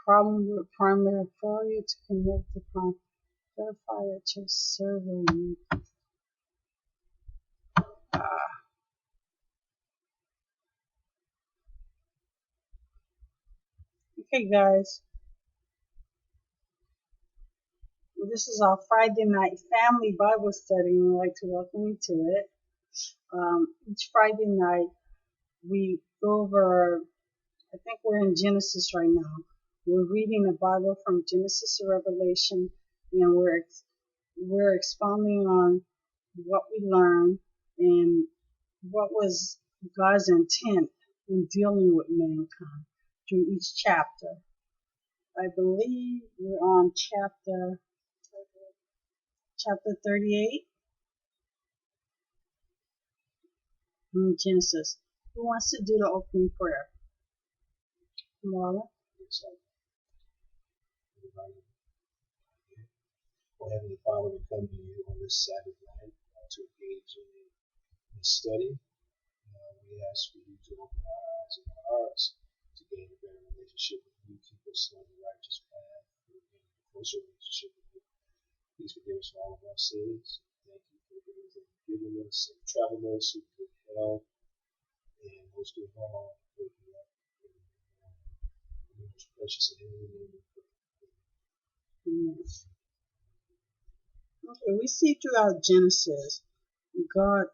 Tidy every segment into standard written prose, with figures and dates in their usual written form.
Problem with primary failure to connect the prime. Verify that your survey need. Okay, guys. This is our Friday night family Bible study, and I'd like to welcome you to it. Each Friday night, we go over, I think we're in Genesis right now. We're reading the Bible from Genesis to Revelation, and we're expounding on what we learned and what was God's intent in dealing with mankind through each chapter. I believe we're on chapter 38 in Genesis. Who wants to do the opening prayer? Marla? Oh, Heavenly Father, we come to you on this Sabbath night to engage in this study. We ask for you to open our eyes and our hearts to gain a better relationship with you, keep us on the righteous path, to gain a closer relationship with you. Please forgive us for all of our sins. Thank you for the things that you've given us, and travel mercy, good health, and most of all, waking up in the most precious and holy name of Yes. Okay, we see throughout Genesis, God,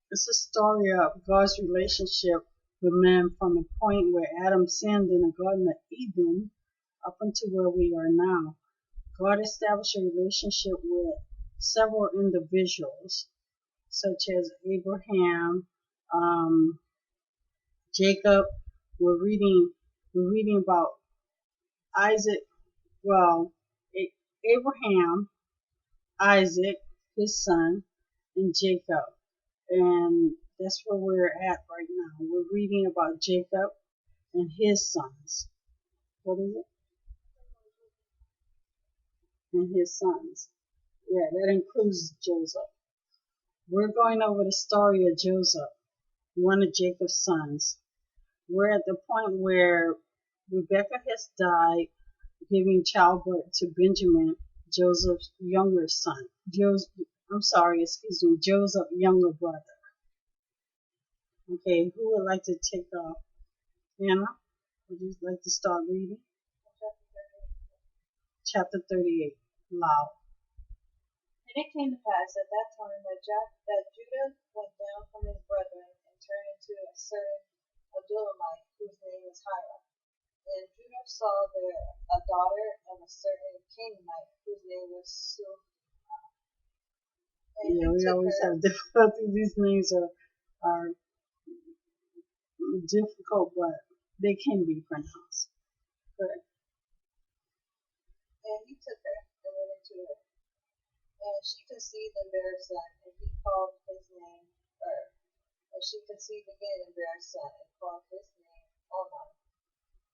it's a story of God's relationship with man from the point where Adam sinned in the Garden of Eden up until where we are now. God established a relationship with several individuals, such as Abraham, Jacob. We're reading about Isaac. Well, Abraham, Isaac, his son, and Jacob. And that's where we're at right now. We're reading about Jacob and his sons. What is it? And his sons. Yeah, that includes Joseph. We're going over the story of Joseph, one of Jacob's sons. We're at the point where Rebecca has died, giving childbirth to Benjamin, Joseph's younger son. Joseph's younger brother. Okay, who would like to take off? Anna, would you like to start reading? Chapter 38, loud. And it came to pass at that time that Judah went down from his brethren and turned into a certain Adullamite whose name was Hira. And Judah saw there a daughter of a certain Canaanite whose name was Shua. Yeah, we always have difficulty. These names are difficult, but they can be pronounced. Good. And he took her and went into her. And she conceived and bare a son, and he called his name And she conceived again and bare a son, and called his name Onan.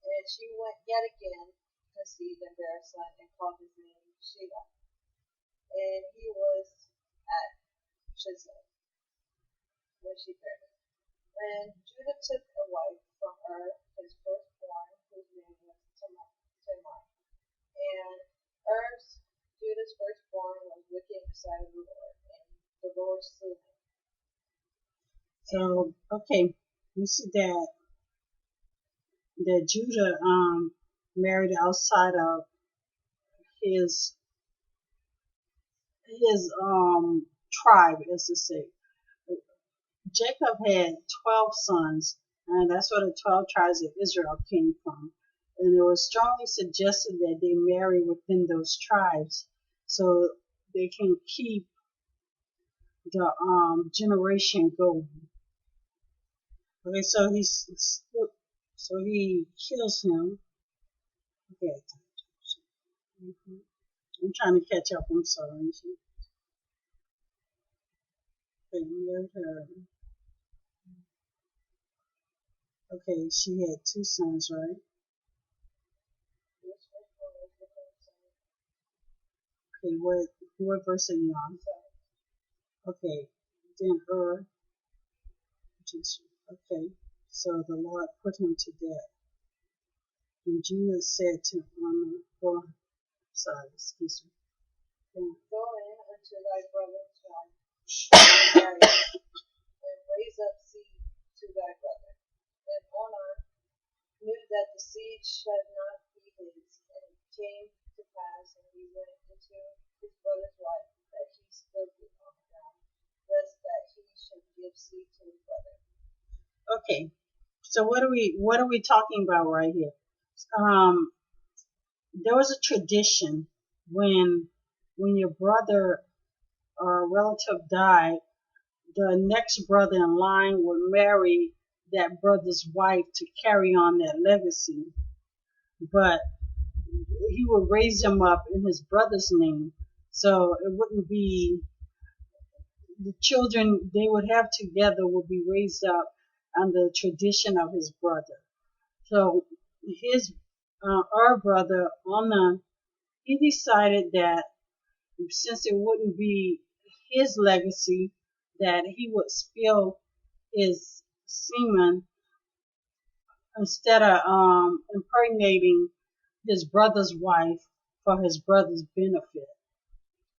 And she went yet again, conceived and bare a son, and called his name Sheba. And he was at Chisholm when she bare him. And Judah took a wife from his firstborn, whose name was Tamar. And Judah's firstborn, was wicked in the sight of the Lord, and the Lord slew him. So, okay, you see that Judah married outside of his tribe, as to say. Jacob had 12 sons, and that's where the 12 tribes of Israel came from. And it was strongly suggested that they marry within those tribes so they can keep the generation going. Okay, so he kills him. Okay, I'm trying to catch up. I'm sorry. Okay, she had 2 sons, right? Okay, what verse are you on? Okay, then okay, so the Lord put him to death. And Judah said to well, sorry, excuse me. Go in unto thy brother's wife, and marry her, and raise up seed to thy brother. And Onan knew that the seed should not be his, and it came to pass, and he went into his brother's wife, that he split it on the ground, lest that he should give seed to his brother. Okay, so what are we talking about right here? There was a tradition when your brother or a relative died, the next brother in line would marry that brother's wife to carry on that legacy. But he would raise him up in his brother's name. So it wouldn't be the children they would have together would be raised up under the tradition of his brother. So our brother Onan, he decided that since it wouldn't be his legacy, that he would spill his semen instead of impregnating his brother's wife for his brother's benefit.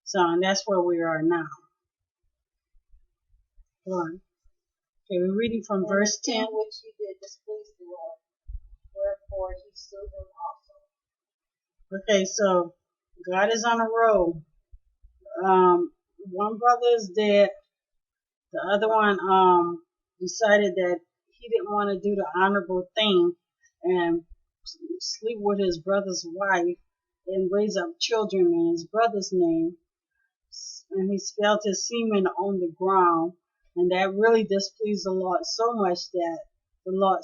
So, and that's where we are now. One. Okay, we're reading from verse 10. Which he did displease the Lord, wherefore he slew him also. Okay, so God is on a roll. One brother is dead. The other one decided that he didn't want to do the honorable thing and sleep with his brother's wife and raise up children in his brother's name. And he spilled his semen on the ground. And that really displeased the Lord so much that the Lord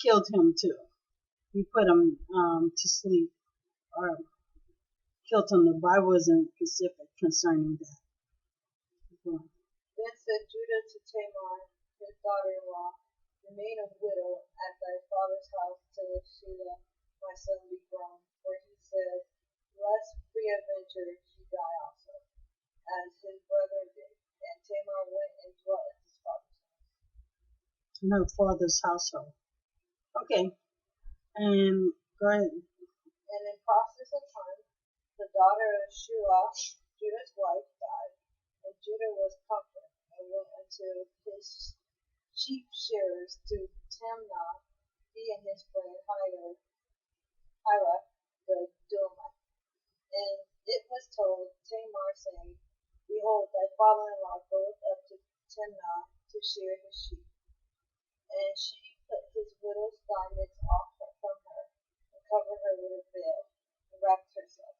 killed him too. He put him to sleep or killed him. The Bible isn't specific concerning that. Then said Judah to Tamar, his daughter-in-law, remain a widow at thy father's house till Shelah my son be grown. For he said, lest peradventure she die also, as his brother did. And Tamar went and dwelt in his father's house. In her father's household. Okay. And go ahead. And in process of time, the daughter of Shua, Judah's wife, died, and Judah was comforted, and went unto his sheep shearers to Timnah, he and his friend Hira the Dulamite. And it was told Tamar, saying, behold, thy father-in-law goeth up to Timnah to shear his sheep. And she put his widow's garments off from her, and covered her with a veil, and wrapped herself,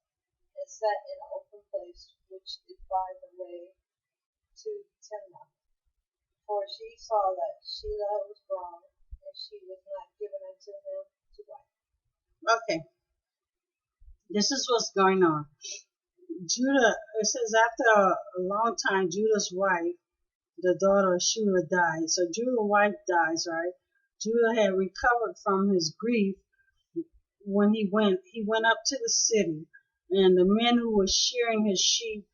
and sat in an open place which is by the way to Timnah. For she saw that Shelah was grown, and she was not given unto him to wife. Okay. This is what's going on. Judah, it says after a long time, Judah's wife, the daughter of Shua, died. So Judah's wife dies, right? Judah had recovered from his grief when he went up to the city, and the men who were shearing his sheep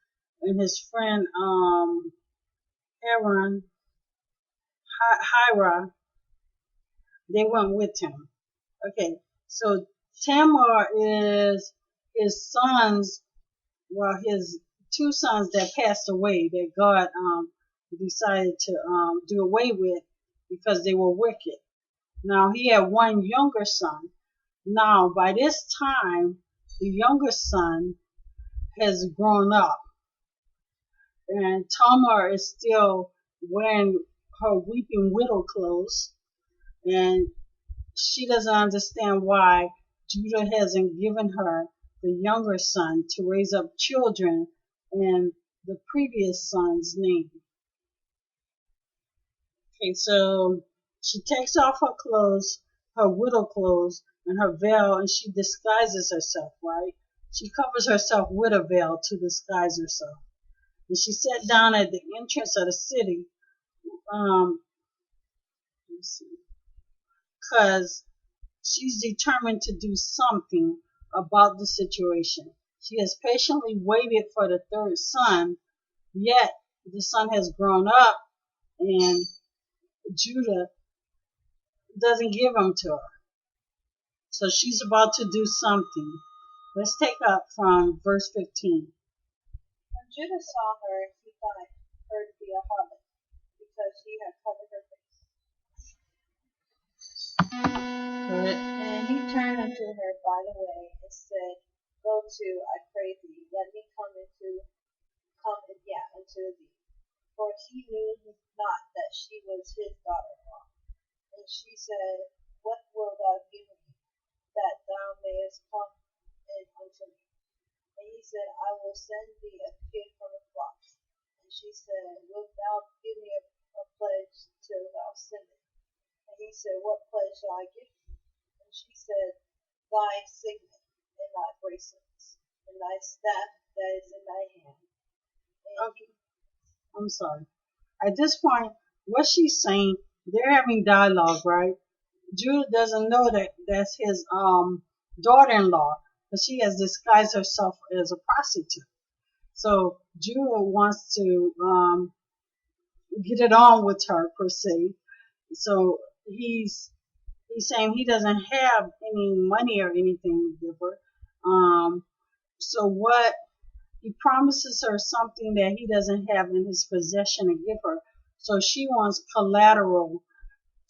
and his friend Hira, they went with him. Okay, so Tamar is his sons, well, his two sons that passed away, that God decided to do away with because they were wicked. Now he had one younger son. Now by this time, the younger son has grown up, and Tamar is still wearing her weeping widow clothes, and she doesn't understand why Judah hasn't given her the younger son to raise up children in the previous son's name. Okay, so she takes off her clothes, her widow clothes, and her veil, and she disguises herself, right? She covers herself with a veil to disguise herself. And she sat down at the entrance of the city, because she's determined to do something about the situation. She has patiently waited for the third son, yet the son has grown up, and Judah doesn't give him to her. So she's about to do something. Let's take up from verse 15. When Judah saw her, he thought her to be a harlot, because she had covered her face. Correct. And he turned unto her by the way, and said, Go to, I pray thee, let me come unto thee. For he knew not that she was his daughter-in-law. And she said, What wilt thou give me, that thou mayest come in unto me? And he said, I will send thee a kid from the flocks. And she said, Wilt thou give me a pledge till thou send it? And he said, What pledge shall I give thee? And she said, Thy signet, and thy bracelets, and thy staff that is in thy hand. And he, I'm sorry. At this point, what she's saying, they're having dialogue, right? Judah doesn't know that that's his daughter-in-law, but she has disguised herself as a prostitute. So Judah wants to get it on with her per se. So he's saying he doesn't have any money or anything to give her. So what he promises her something that he doesn't have in his possession to give her. So she wants collateral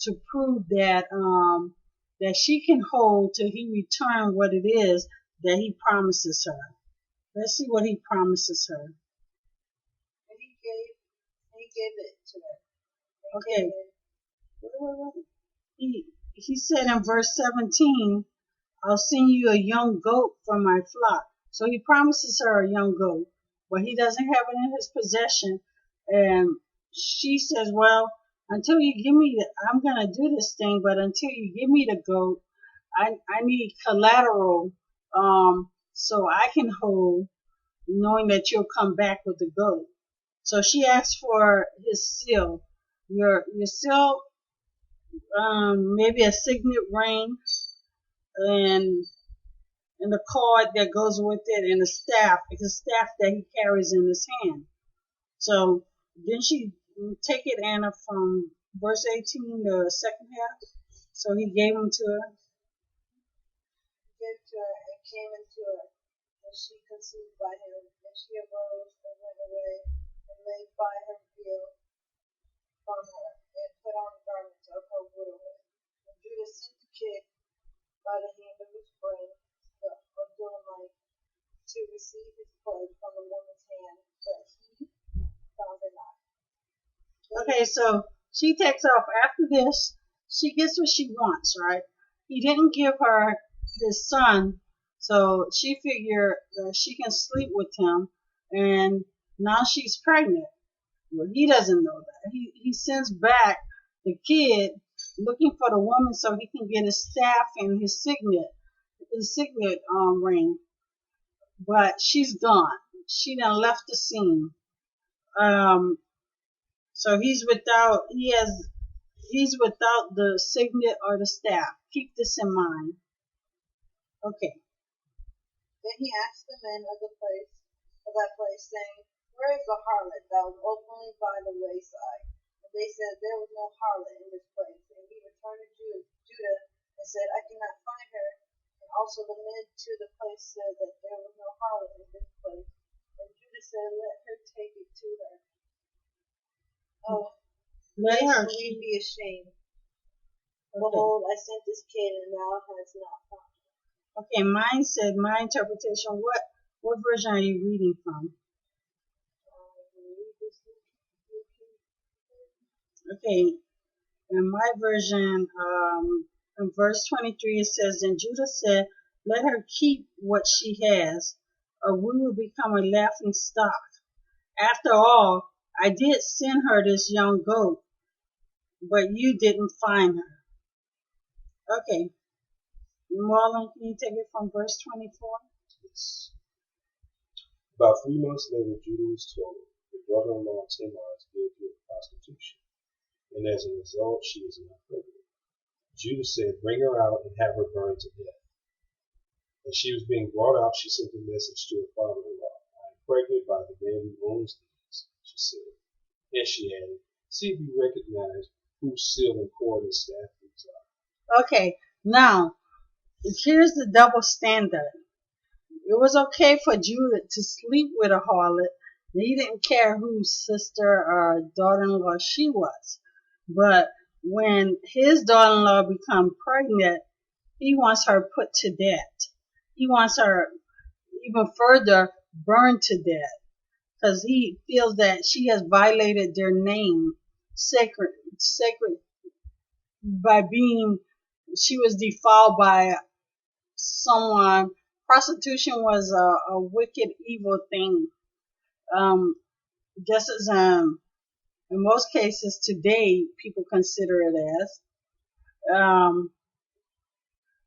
to prove that that she can hold till he return what it is that he promises her. Let's see what he promises her. and he gave it to her. And Okay. gave it, He said in verse 17, I'll send you a young goat from my flock. So he promises her a young goat, but he doesn't have it in his possession. And she says, well, until you give me I'm going to do this thing, but until you give me the goat, I need collateral, so I can hold, knowing that you'll come back with the goat. So she asks for his seal. Your seal, maybe a signet ring, and the cord that goes with it, and the staff. It's a staff that he carries in his hand. So then she take it, Anna, from verse 18, the second half. So he gave them to her. to her, and came into her. And she conceived by him. And she arose and went away, and laid by her veil from her, and put on the garments of her widowhood. And Judah sent the kid by the hand of his friend, the Adullamite, to receive his pledge from the woman's hand, but he found her not. Okay, so she takes off. After this, she gets what she wants, right? He didn't give her his son, so she figured that she can sleep with him, and now she's pregnant. Well, he doesn't know that. He sends back the kid looking for the woman so he can get his staff and his signet ring. But she's gone. She done left the scene. So he's without the signet or the staff. Keep this in mind. Okay. Then he asked the men of that place, saying, Where is the harlot that was openly by the wayside? And they said, There was no harlot in this place. And he returned to Judah and said, I cannot find her. And also the men to the place said that there was no harlot in this place. And Judah said, Let her take it to her. Oh, Let her. we be ashamed. Behold, I sent this kid, and thou hast not found her. Okay, mine said, my interpretation. What version are you reading from? Okay, in my version, in verse 23, it says, Then Judah said, Let her keep what she has, or we will become a laughing stock. After all, I did send her this young goat, but you didn't find her. Okay. Marlon, can you take it from verse 24? Yes. About 3 months later, Judah was told the daughter-in-law Tamar is guilty of prostitution, and as a result, she is not pregnant. Judah said, Bring her out and have her burned to death. As she was being brought out, she sent a message to her father-in-law. I am pregnant by the man who owns these, she said. And she added, See if you recognize whose seal and cord and staff these are. Okay, now, Here's the double standard. It was okay for Judah to sleep with a harlot. He didn't care whose sister or daughter-in-law she was. But when his daughter-in-law become pregnant, he wants her put to death. He wants her even further burned to death because he feels that she has violated their name, sacred, by being, she was defiled by someone. Prostitution was a wicked, evil thing. Just as in most cases today, people consider it as.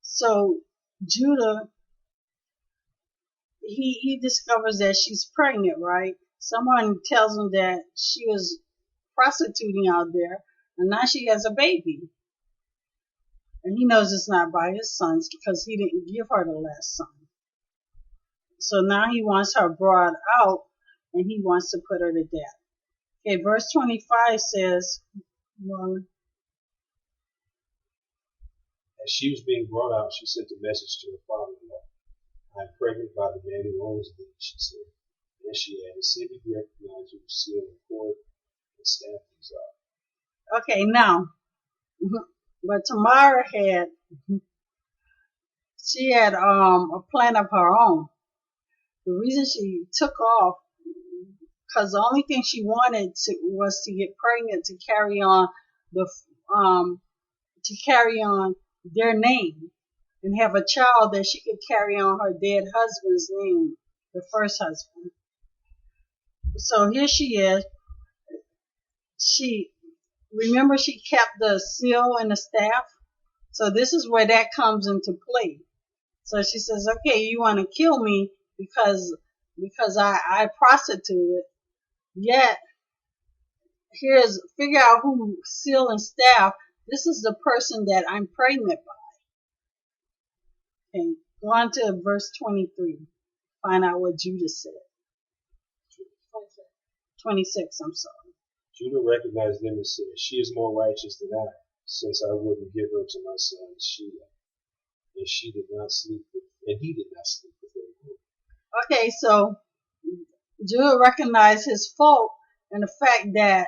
So Judah, he discovers that she's pregnant, right? Someone tells him that she was prostituting out there, and now she has a baby. And he knows it's not by his sons because he didn't give her the last son. So now he wants her brought out, and he wants to put her to death. Okay, verse 25 says, well, As she was being brought out, she sent a message to her father-in-law. I am pregnant by the man who owns thee, she said. Then she added, see if you recognize who seal and cord and stamp these are. okay, now, but Tamar she had a plan of her own. The reason she took off, because the only thing she wanted was to get pregnant to carry on their name and have a child that she could carry on her dead husband's name, the first husband. So here she is. She kept the seal and the staff. So this is where that comes into play. So she says, okay, you want to kill me because I prostituted. Yet, figure out who seal and staff. This is the person that I'm pregnant by. Okay, go on to verse 23. Find out what Judah said. 26, I'm sorry. Judah recognized them and said, she is more righteous than I, since I wouldn't give her to my son Shelah. And he did not sleep with her. Okay, so Judah recognized his fault and the fact that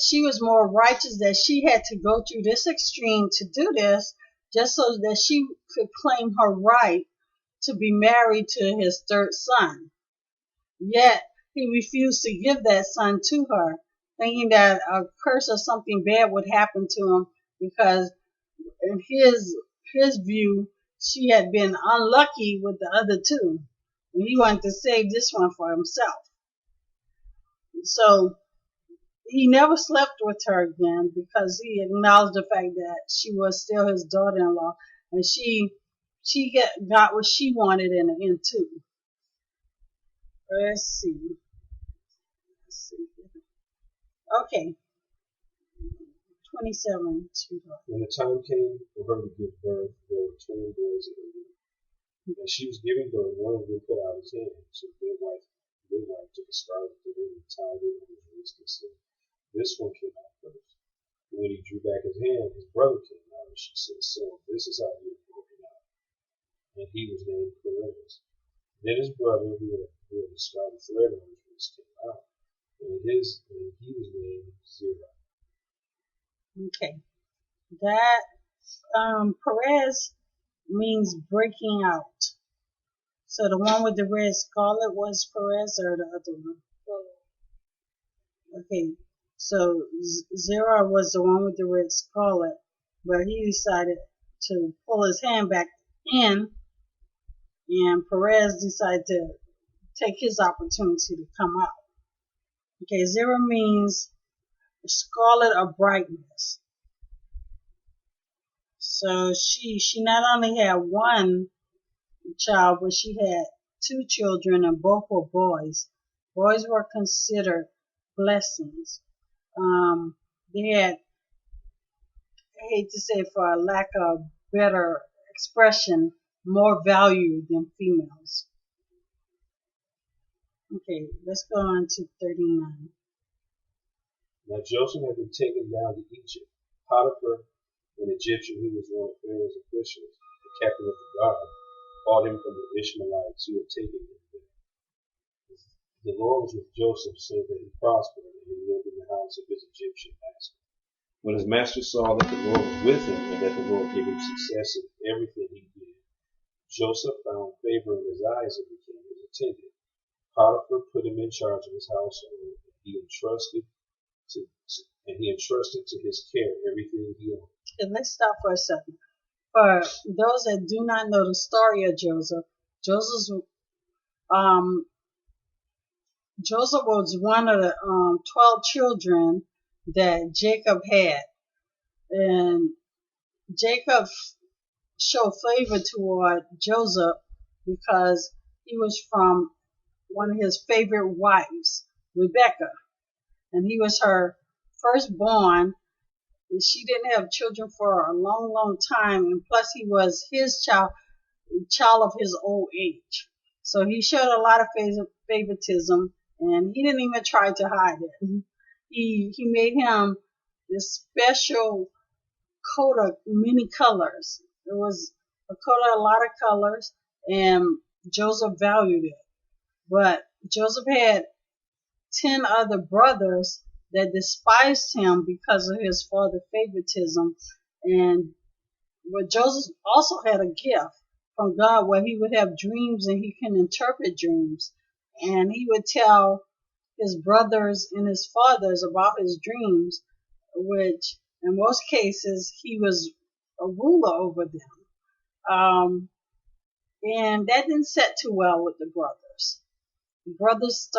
she was more righteous, that she had to go through this extreme to do this just so that she could claim her right to be married to his third son. Yet he refused to give that son to her, thinking that a curse or something bad would happen to him because in his view, she had been unlucky with the other two. And he wanted to save this one for himself. So he never slept with her again because he acknowledged the fact that she was still his daughter-in-law, and she got what she wanted in the end too. Let's see. Okay. 27. When the time came for her to give birth, there were twin boys in her womb. As she was giving birth, one of them put out his hand. So the midwife took a scarlet thread and tied it on his wrist and said, this one came out first. And when he drew back his hand, his brother came out, and she said, so this is how you were broken out. And he was named Perez. Then his brother, who had the scarlet thread on his wrist, came out, and he was named Zerah. Okay. That Perez means breaking out. So the one with the red scarlet was Perez or the other one? Okay. So Zerah was the one with the red scarlet, but he decided to pull his hand back in, and Perez decided to take his opportunity to come out. Okay, Zerah means scarlet or brightness. So she not only had one child, but she had two children, and both were boys. Boys were considered blessings. They had, I hate to say for a lack of better expression, more value than females. Okay, let's go on to 39. Now Joseph had been taken down to Egypt. Potiphar, an Egyptian who was one of Pharaoh's officials, the captain of the guard, bought him from the Ishmaelites who had taken him there. The Lord was with Joseph so that he prospered, and he lived in the house of his Egyptian master. When his master saw that the Lord was with him and that the Lord gave him success in everything he did, Joseph found favor in his eyes and became his attendant. Potiphar put him in charge of his household, and he entrusted to his care everything he owned. And let's stop for a second. For those that do not know the story of Joseph, Joseph was one of the 12 children that Jacob had, and Jacob showed favor toward Joseph because he was from one of his favorite wives, Rebecca, and he was her firstborn. And she didn't have children for a long, long time, and plus he was his child of his old age. So he showed a lot of favoritism, and he didn't even try to hide it. He made him this special coat of many colors. It was a coat of a lot of colors, and Joseph valued it. But Joseph had 10 other brothers that despised him because of his father's favoritism. But Joseph also had a gift from God where he would have dreams and he can interpret dreams. And he would tell his brothers and his fathers about his dreams, which in most cases he was a ruler over them. And that didn't set too well with the brothers. The brothers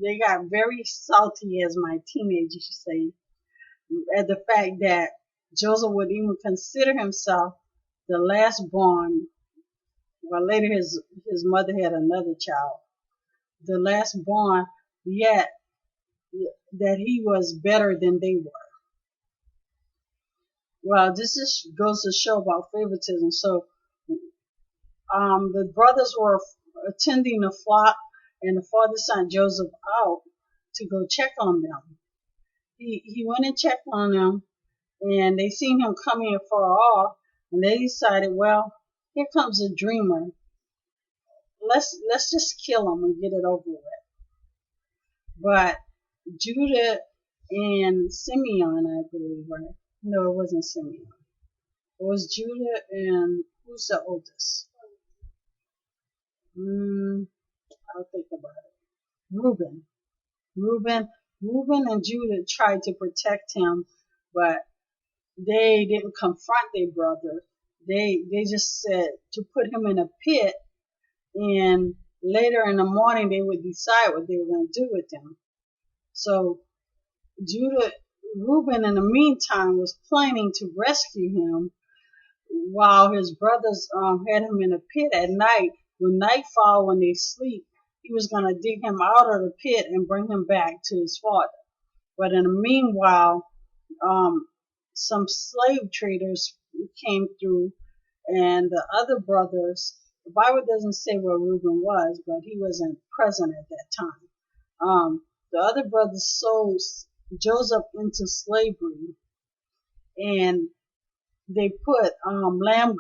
they got very salty, as my teenagers used to say, at the fact that Joseph would even consider himself the last born. Well, later his mother had another child, the last born, yet that he was better than they were. Well, this just goes to show about favoritism. So, the brothers were attending the flock, and the father sent Joseph out to go check on them. He went and checked on them, and they seen him coming afar off, and they decided, well, here comes a dreamer. Let's just kill him and get it over with. But Judah and Simeon, I believe, right? No, it wasn't Simeon. It was Judah and who's the oldest? I'll think about it. Reuben and Judah tried to protect him, but they didn't confront their brother. They just said to put him in a pit, and later in the morning they would decide what they were going to do with him. So Reuben in the meantime was planning to rescue him while his brothers had him in a pit at night. When nightfall, when they sleep, he was going to dig him out of the pit and bring him back to his father. But in the meanwhile, some slave traders came through, and the other brothers, the Bible doesn't say where Reuben was, but he wasn't present at that time. The other brothers sold Joseph into slavery, and they put lamb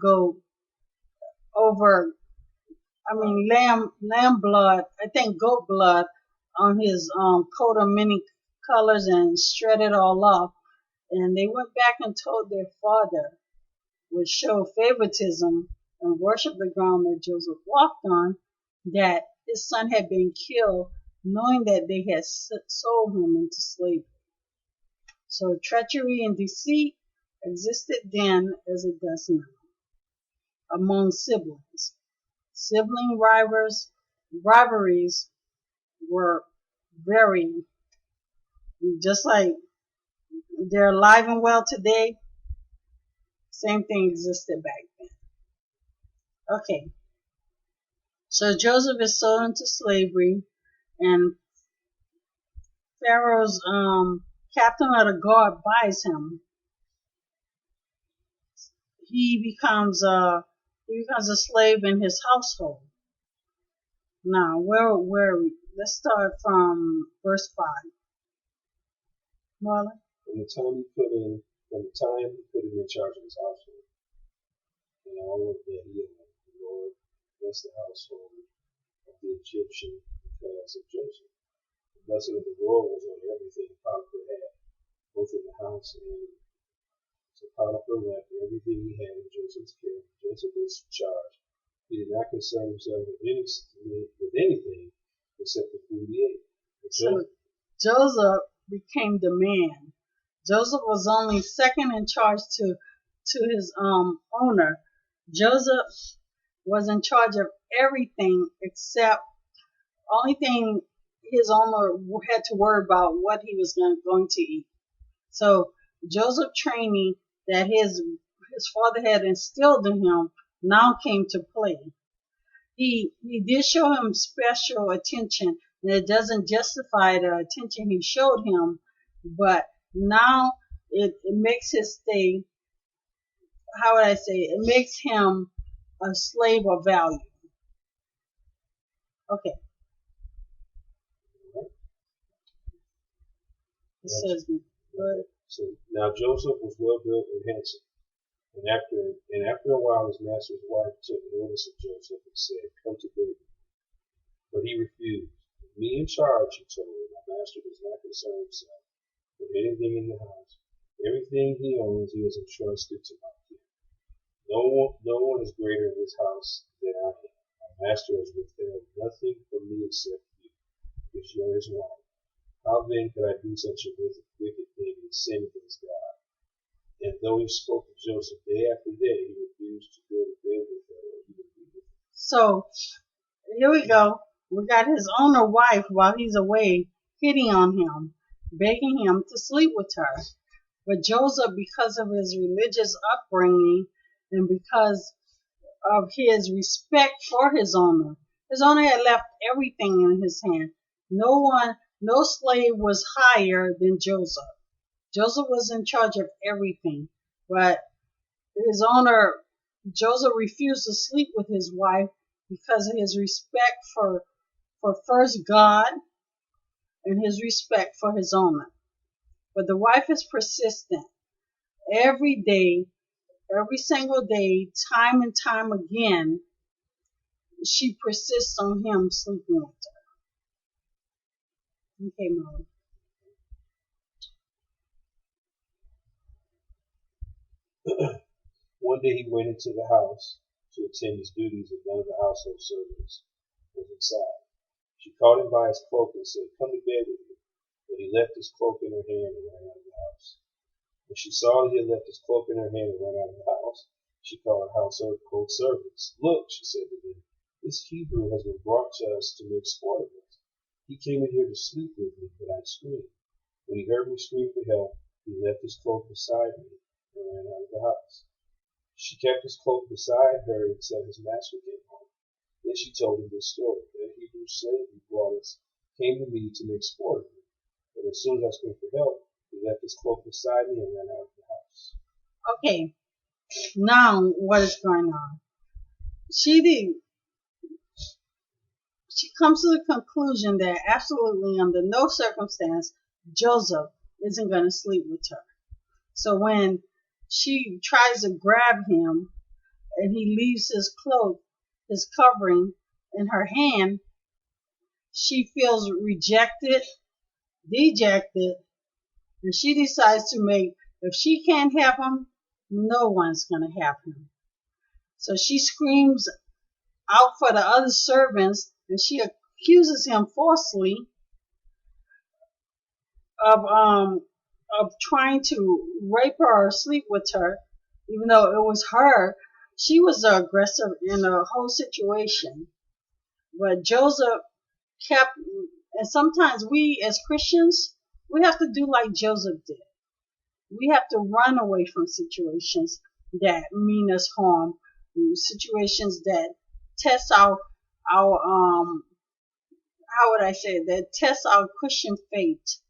blood, I think goat blood on his coat of many colors and shred it all off. And they went back and told their father, which showed favoritism and worshiped the ground that Joseph walked on, that his son had been killed, knowing that they had sold him into slavery. So treachery and deceit existed then as it does now among siblings. Sibling rivalries were very, just like they're alive and well today, same thing existed back then. Okay. So Joseph is sold into slavery, and Pharaoh's captain of the guard buys him. He becomes a slave in his household. Now, where are we? Let's start from verse 5. Marlon? From the time he put him in charge of his household, and all of that he had bless the household of the Egyptian because of Joseph. The blessing of the Lord was on everything Potiphar had, both in the house and so Potiphar left everything he had in Joseph's care. Joseph was in charge. He did not concern himself with anything except the food he ate. So Joseph became the man. Joseph was only second in charge to his owner. Joseph was in charge of everything except only thing his owner had to worry about what he was going to eat. So Joseph training that his father had instilled in him now came to play. He did show him special attention, and it doesn't justify the attention he showed him, but now it makes his stay, how would I say, it makes him a slave of value. Okay. It says, so now Joseph was well built and handsome. And after a while, his master's wife took notice of Joseph and said, "Come to bed." But he refused. "With me in charge," he told her, "my master does not concern himself with anything in the house. Everything he owns he has entrusted to my care. No one is greater in this house than I am. My master has withheld nothing from me except you, because you are his wife. How then could I do such a wicked thing and sin against God?" And though he spoke to Joseph day after day, he refused to go to bed with her or even be with her. So here we go. We got his owner wife while he's away hitting on him, begging him to sleep with her. But Joseph, because of his religious upbringing and because of his respect for his owner had left everything in his hand. No slave was higher than Joseph. Joseph was in charge of everything, but his owner, Joseph, refused to sleep with his wife because of his respect for first God and his respect for his owner. But the wife is persistent. Every day, every single day, time and time again, she persists on him sleeping with her. Okay, Molly. One day he went into the house to attend his duties, and none of the household servants was inside. She caught him by his cloak and said, "Come to bed with me." But he left his cloak in her hand and ran out of the house. When she saw that he had left his cloak in her hand and ran out of the house, she called her household servants. "Look," she said to them, "this Hebrew has been brought to us to make sport of us. He came in here to sleep with me, but I screamed. When he heard me scream for help, he left his cloak beside me and ran out of the house." She kept his cloak beside her until his master came home. Then she told him this story. "The Hebrew slave you brought us came to me to make sport of me, but as soon as I screamed for help, he left his cloak beside me and ran out of the house." Okay, now what is going on? She comes to the conclusion that absolutely under no circumstance Joseph isn't going to sleep with her. So when she tries to grab him and he leaves his cloak, his covering in her hand, she feels rejected, dejected, and she decides to make, if she can't have him, no one's going to have him. So she screams out for the other servants, and she accuses him falsely of trying to rape her or sleep with her, even though it was her. She was the aggressor in the whole situation. But Joseph kept, and sometimes we as Christians, we have to do like Joseph did. We have to run away from situations that mean us harm, situations that test our how would I say it, that test our Christian faith.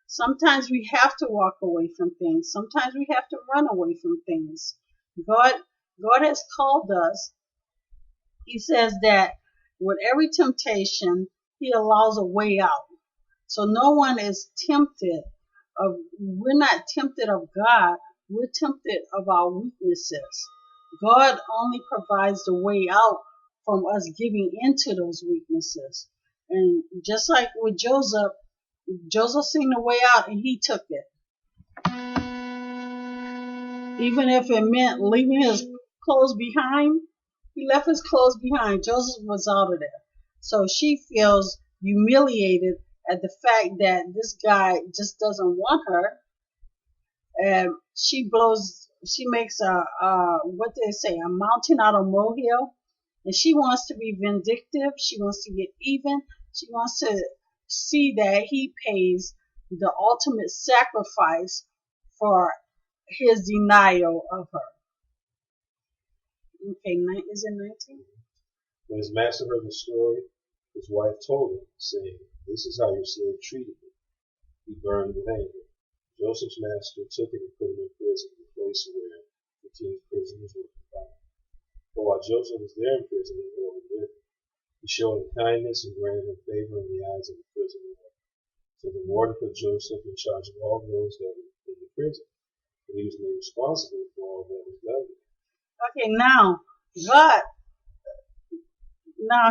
Sometimes we have to walk away from things. Sometimes we have to run away from things. God has called us. He says that with every temptation, He allows a way out. So no one is tempted we're not tempted of God. We're tempted of our weaknesses. God only provides the way out from us giving into those weaknesses. And just like with Joseph, Joseph seen the way out and he took it. Even if it meant leaving his clothes behind, he left his clothes behind. Joseph was out of there. So she feels humiliated at the fact that this guy just doesn't want her. And she makes what they say, a mountain out of molehill. And she wants to be vindictive. She wants to get even. She wants to see that he pays the ultimate sacrifice for his denial of her. Okay, is it 19? When his master heard the story, his wife told him, saying, "This is how your slave treated me." He burned with anger. Joseph's master took him and put him in prison, the place where the king's prisoners were confined. But while Joseph was there in prison, the Lord was with him. He showed him kindness and granted him favor in the eyes of the prison warden. So the warden put Joseph in charge of all those that were in the prison, and he was made responsible for all that was done. Okay, now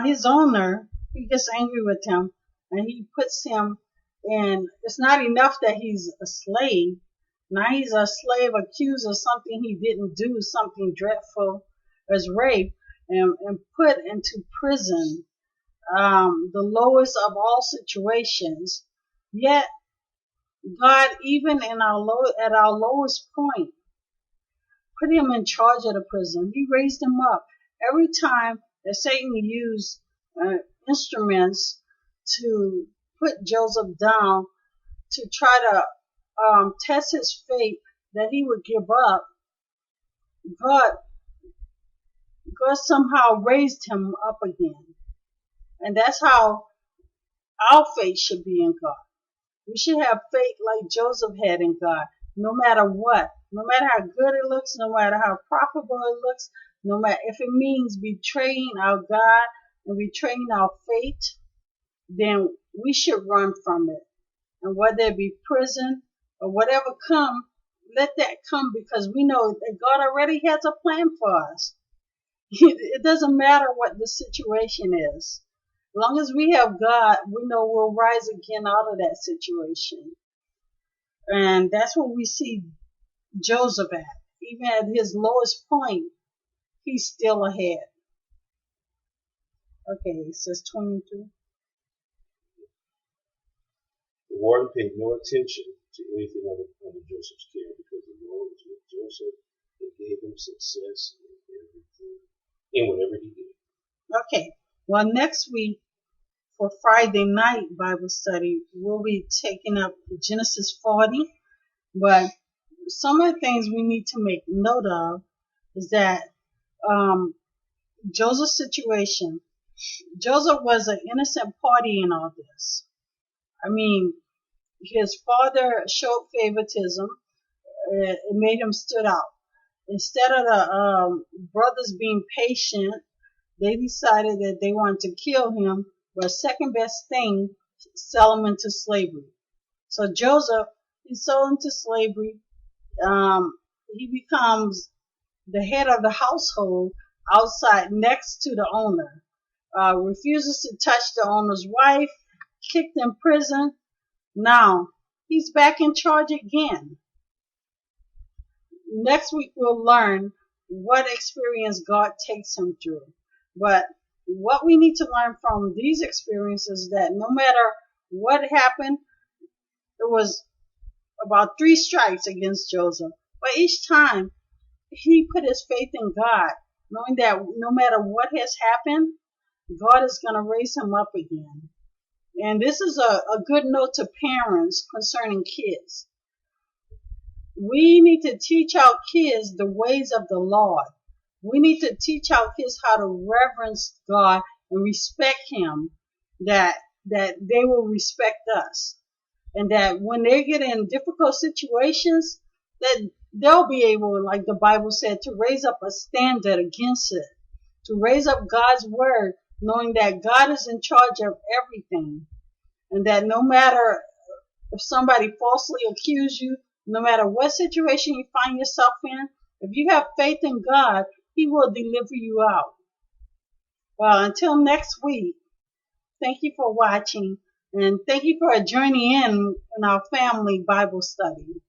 his owner, he gets angry with him, and he puts him in. It's not enough that he's a slave. Now he's a slave accused of something he didn't do, something dreadful as rape, and put into prison, the lowest of all situations. Yet God, even in at our lowest point, put him in charge of the prison. He raised him up. Every time that Satan used instruments to put Joseph down, to try to test his faith that he would give up, God somehow raised him up again. And that's how our faith should be in God. We should have faith like Joseph had in God, no matter what. No matter how good it looks, no matter how profitable it looks, no matter if it means betraying our God and betraying our faith, then we should run from it. And whether it be prison or whatever come, let that come, because we know that God already has a plan for us. It doesn't matter what the situation is. As long as we have God, we know we'll rise again out of that situation. And that's what we see Joseph at. Even at his lowest point, he's still ahead. Okay, it says 22. The warden paid no attention to anything under Joseph's care, because the Lord was with Joseph and gave him success in whatever he did. Okay, well, next week for Friday night Bible study, we'll be taking up Genesis 40. But some of the things we need to make note of is that Joseph's situation. Joseph was an innocent party in all this. I mean, his father showed favoritism. It made him stood out. Instead of the brothers being patient, they decided that they wanted to kill him, but second best thing, sell him into slavery. So Joseph, he's sold into slavery. He becomes the head of the household outside next to the owner. Refuses to touch the owner's wife, kicked in prison. Now he's back in charge again. Next week we'll learn what experience God takes him through. But what we need to learn from these experiences is that no matter what happened, it was about 3 strikes against Joseph. But each time he put his faith in God, knowing that no matter what has happened, God is going to raise him up again. And this is a good note to parents concerning kids. We need to teach our kids the ways of the Lord. We need to teach our kids how to reverence God and respect him, that they will respect us. And that when they get in difficult situations, that they'll be able, like the Bible said, to raise up a standard against it. To raise up God's word, knowing that God is in charge of everything. And that no matter if somebody falsely accuses you, no matter what situation you find yourself in, if you have faith in God, he will deliver you out. Well, until next week, thank you for watching and thank you for joining in our family Bible study.